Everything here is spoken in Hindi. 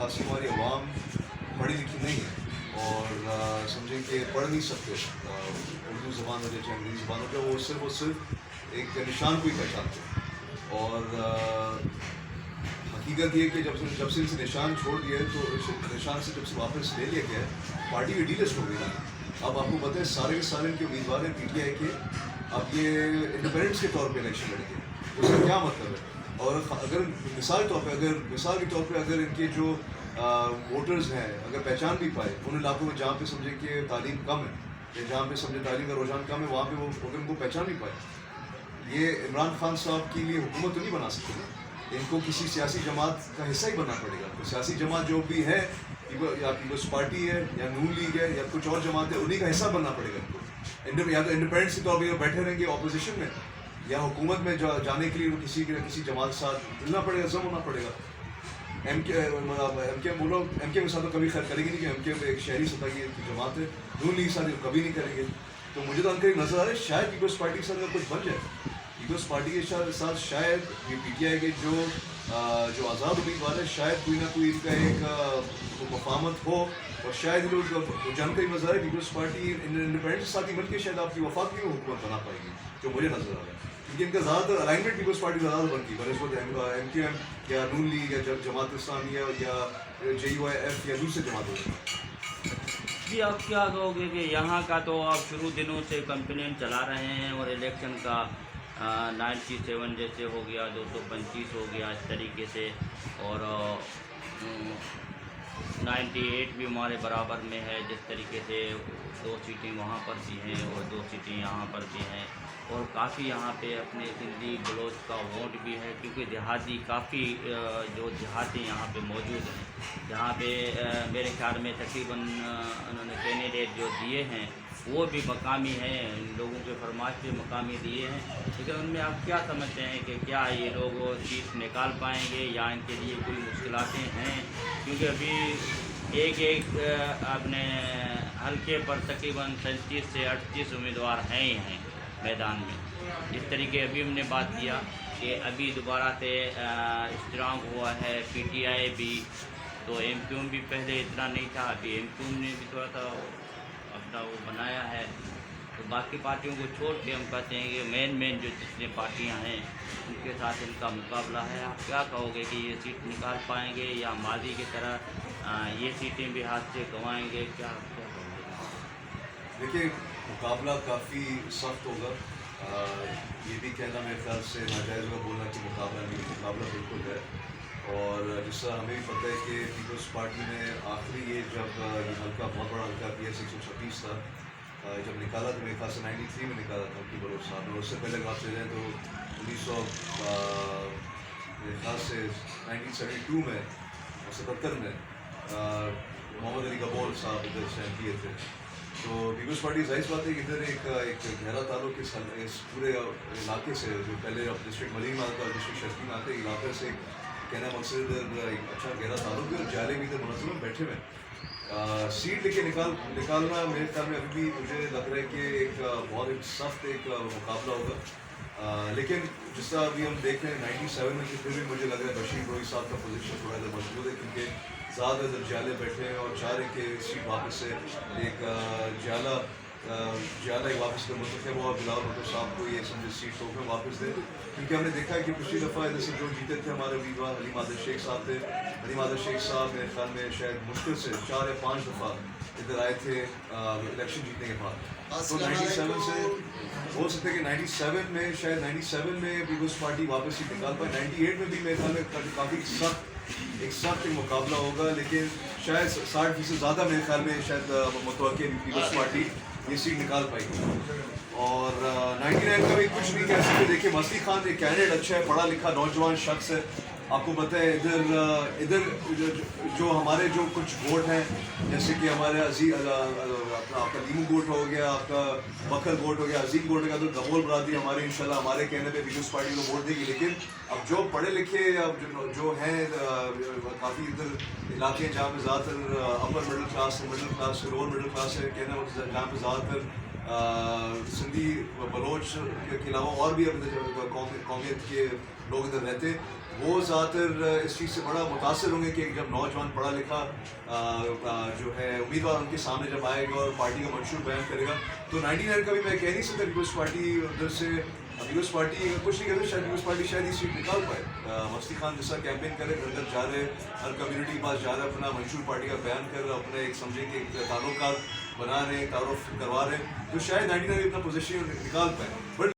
खासी हमारी आवाम पढ़ी लिखी नहीं है और समझें कि पढ़ नहीं सकते उर्दू ज़बान हो चाहे अंग्रेज़ी ज़बान हो जाए, वो सिर्फ एक निशान को ही पहचानते हैं। और हकीकत ये कि जब से इनसे निशान छोड़ दिया है, तो इस निशान से जब से वापस ले लिया गया है, पार्टी भी डीलिस्ट हो गई ना। अब आपको पता है सारे के सारे इनके उम्मीदवार हैं PTI के, अब ये इंडिपेंडेंट्स के तौर पे इलेक्शन लड़ेंगे। तो उसका क्या मतलब है? और अगर मिसाल के तौर पे अगर इनके जो वोटर्स हैं अगर पहचान भी पाए उन इलाकों में जहाँ पे समझे कि तालीम कम है या जहाँ पे समझे तालीम का रुझान कम है, वहाँ पे वो अगर उनको पहचान भी पाए, ये इमरान खान साहब के लिए हुकूमत तो नहीं बना सकते ना। इनको किसी सियासी जमात का हिस्सा ही बनना पड़ेगा। तो सियासी जमात जो भी है, या पीपल्स पार्टी है या नून लीग है या कुछ और जमात है, उन्हीं का हिस्सा बनना पड़ेगा इनको। या तो इंडिपेंडेंस के तौर पर बैठे रहेंगे ऑपोजिशन में, या हुकूमत में जाने के लिए किसी जमात के साथ मिलना पड़ेगा, जम होना पड़ेगा। MK बोलो, MK के साथ तो कभी खैर करेगी नहीं कि MK में एक शहरी सतह की जमात है, नून लीग के साथ कभी नहीं करेंगे। तो मुझे तो अंकल नजर आ रहा है शायद पीपल्स पार्टी के साथ अगर कुछ बन जाए, पीपल्स पार्टी के साथ शायद ये PTI के जो आज़ाद उम्मीदवार है, शायद कोई ना कोई इनका एक मफामत हो, और शायद लोग जानकारी नजर आ रही है पीपल्स पार्टी इंडिपेंडेंस के साथ ही मिलकर शायद आपकी वफाक की हुकूमत बना पाएगी, जो मुझे नजर आ रहा है। क्योंकि इनका ज़्यादातर अलाइनमेंट पीपल्स पार्टी ज़्यादा बनती है बनस्बत MQM या नून लीग या जमात इस्लामिया या JUIF या दूसरे जमातों से। जी आप क्या कहोगे कि यहाँ का तो आप शुरू दिनों से कंप्लेंट चला रहे हैं, और इलेक्शन का 97 जैसे हो गया, 225 हो गया इस तरीके से, और 98 भी हमारे बराबर में है, जिस तरीके से 2 सीटें वहाँ पर भी हैं और 2 सीटें यहाँ पर भी हैं, और काफ़ी यहाँ पे अपने सिंधी बलोच का वोट भी है, क्योंकि देहाती काफ़ी जो देहाती यहाँ पे मौजूद हैं, जहाँ पे मेरे ख्याल में तकरीबन उन्होंने कैंडिडेट जो दिए हैं वो भी मकामी हैं, लोगों के फरमाइश पे मकामी दिए हैं। लेकिन उनमें आप क्या समझते हैं कि क्या ये लोग सीट निकाल पाएंगे या इनके लिए कोई मुश्किलातें हैं? क्योंकि अभी एक अपने हल्के पर तकरीबन 37 से 38 उम्मीदवार हैं ही हैं मैदान में। इस तरीके अभी हमने बात किया कि अभी दोबारा से स्ट्रांग हुआ है PTI भी, तो MQM भी पहले इतना नहीं था, अभी MQM ने भी थोड़ा सा अपना वो बनाया है। तो बाकी पार्टियों को छोड़ के हम कहते हैं कि मेन जो जितनी पार्टियां हैं उनके साथ इनका मुकाबला है। आप क्या कहोगे कि ये सीट निकाल पाएंगे या माजी की तरह ये सीटें भी हाथ से गंवाएंगे? क्या कहोगे? देखिए, मुकाबला काफ़ी सख्त होगा। ये भी कहना मेरे ख्याल से नाजायज़ होगा बोलना कि मुकाबला नहीं, मुकाबला बिल्कुल है। और जिस तरह हमें भी पता है कि पीपल्स पार्टी ने आखिरी ये जब ये हल्का बहुत बड़ा हल्का PS 136 था, जब निकाला तो मेरे ख्याल से 93 में निकाला था उनकी बलोच साहब ने। उससे पहले बात चले जाए तो 1900 मेरे ख्याल से 1972 में 77 में मोहम्मद अली गबोर साहब इधर से MP थे। तो पीपल्स पार्टी जाहिर बात है कि इधर एक गहरा ताल्लुक इस पूरे इलाके से, जो पहले अब डिस्ट्रिक्ट मलिक में आता है, डिस्ट्रिक्ट शर्की में आते इलाके से कहना मकसद इधर एक अच्छा गहरा ताल्लुक है, और जाले भी इधर मुनज़्ज़म बैठे हुए। सीट लेके निकालना मेरे ख्याल में अभी भी मुझे लग रहा है कि एक बहुत सख्त एक मुकाबला होगा। लेकिन जिस तरह अभी हम देख रहे हैं 97 में, फिर भी मुझे लग रहा है बशीर रोही साहब का पोजीशन थोड़ा सा मजबूत है, क्योंकि ज़्यादा इधर जाले बैठे हैं और चाह रहे कि सीट वापस से एक जाला ही वापस कर मुतखब हुआ बिलावल भुट्टो साहब को ये समझे सीट को वापस दे। क्योंकि हमने देखा है कि पिछली दफ़ा इधर से जो जीते थे हमारे वीवा हलीम आदिल शेख साहब थे। हलीम आदिल शेख साहब मेरे ख्याल में शायद मुश्किल से 4 या 5 दफ़ा इधर आए थे इलेक्शन जीतने के बाद। तो 97 से हो सकता है कि 97 में शायद 97 में पीपल्स पार्टी वापस सीट निकाल पाए। 98 में भी मेरे ख्याल में काफ़ी सख्त मुकाबला होगा, लेकिन शायद 60% ज़्यादा मेरे ख्याल में शायद मुतवक्किल पीपल्स पार्टी ये सीट निकाल पाएगी। और 99 का भी कुछ नहीं कह सकते। देखिए, मस्ती खान एक कैंडिडेट अच्छा है, पढ़ा लिखा नौजवान शख्स है। आपको पता है इधर जो हमारे जो कुछ वोट हैं, जैसे कि हमारे आपका लीमू गोट हो गया, आपका बकर गोट हो गया, अजीम गोट हो गया, तो गबोल बरादरी हमारे इंशाल्लाह हमारे कहने पे पीपल्स पार्टी को वोट देगी। लेकिन अब जो पढ़े लिखे अब जो हैं काफ़ी इधर इलाके जहाँ पे ज़्यादातर अपर मिडिल क्लास से लोअर मिडिल क्लास है, कहना जहाँ पे ज़्यादातर सिंधी बलोच के अलावा और भी कौमियत के लोग इधर रहते, वो ज़्यादातर इस चीज़ से बड़ा मुतासर होंगे कि जब नौजवान पढ़ा लिखा जो है उम्मीदवार उनके सामने जब आएगा और पार्टी का मंशूर बयान करेगा। तो 99 का भी मैं कह नहीं सकता पीपल्स पार्टी उधर से पीपल्स पार्टी कुछ नहीं कहते, शायद पीपल्स पार्टी शायद ये सीट निकाल पाए। मस्ती खान जैसा कैंपेन करे, घर घर जा रहे, हर कम्युनिटी के पास जा रहे, अपना मंशूर पार्टी का बयान कर रहे, अपने एक समझे कि एक ताल्लुकात बना रहे, तारुफ करवा रहे, तो शायद 99 अपना पोजीशन निकाल पाए। बट